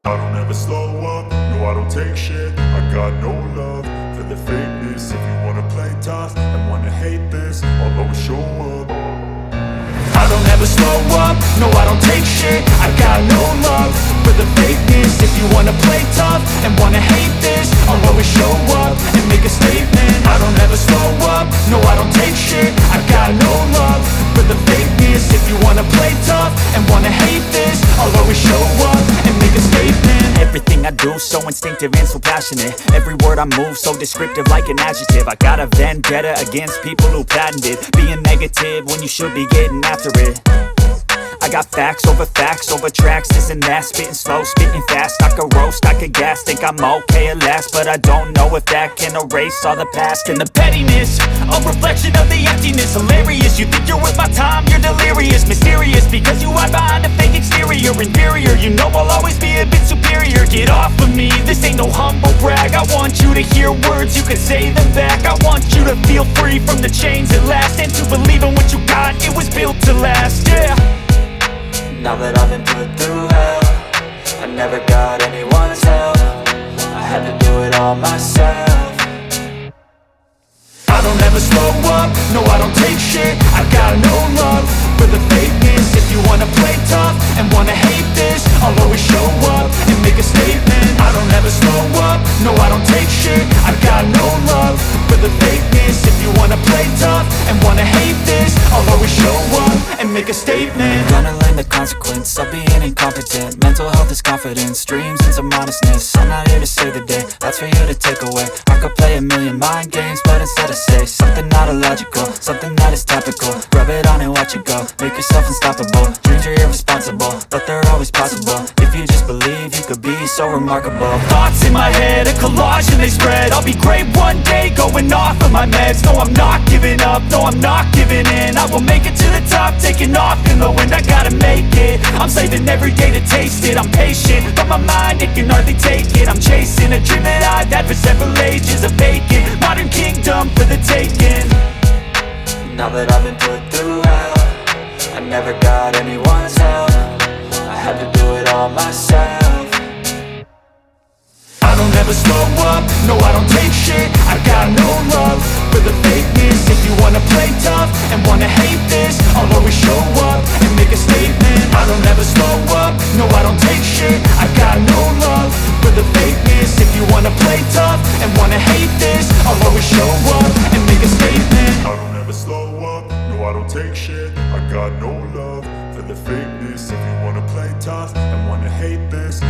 I don't ever slow up, no I don't take shit. I got no love for the fakeness. If you wanna play tough and wanna hate this, I'll always show up. I don't ever slow up, no I don't take shit. I got no love for the fakeness. If you wanna play tough and wanna hate this, I'll always show up and make a statement. I don't ever slow up, no I don't take shit. I got no love for the fakeness. If you wanna play tough and wanna hate this, I'll always show up and make a statement. Everything I do so instinctive and so passionate. Every word I move so descriptive like an adjective. I got a vendetta against people who patented being negative when you should be getting after it. I got facts over tracks, this and that. Spitting slow, spitting fast, I could roast, I could gas. Think I'm okay at last, but I don't know if that can erase all the past. And the pettiness, a reflection of the emptiness. Hilarious, you think you're worth my time, you're delirious. Mysterious, because you hide behind a fake exterior. Inferior, you know I'll always be a bit superior. Get off of me, this ain't no humble brag. I want you to hear words, you can say them back. I want you to feel free from the chains at last, and to believe in what you got, it was built to last, yeah. Now that I've been put through hell, I never got anyone's help. I had to do it all myself. I don't ever slow up, no I don't take shit. I got no love for the fakeness. If you wanna play tough and wanna hate this, I'll always show up and make a statement. I don't ever slow up, no I don't take shit. I got no love for the fakeness. If you wanna play tough and wanna hate this, I'll always show up and make a statement. Gonna learn the consequences consequence of being incompetent. Mental health is confidence, dreams and some honestness. I'm not here to save the day, that's for you to take away. I could play a million mind games, but instead I say something not illogical, something that is topical. Rub it on and watch it go, make yourself unstoppable. Dreams are irresponsible, but they're always possible. If you just believe, you could be so remarkable. Thoughts in my head, a collage and they spread. I'll be great one day, going off of my meds. No, I'm not giving up, no, I'm not giving in. I will make it to the top, taking off in the wind. I gotta make it, I'm saving every day to taste it. I'm patient, but my mind, it can hardly take it. I'm chasing a dream that I've had for several ages. A vacant, modern kingdom for the taking. Now that I've been put through hell, I never got anyone's help. I had to do it all myself. I don't ever slow up, no I don't take shit. I got no love for the fakeness. If you wanna play tough and wanna hate this, I'll always show up and make a statement. I don't ever slow up, no I don't take shit. I got no love for the fakeness. If you wanna play tough and wanna hate this, I'll always show up and make a statement. I don't ever slow up, no I don't take shit. I got no love for the fakeness. If you wanna play tough and wanna hate this,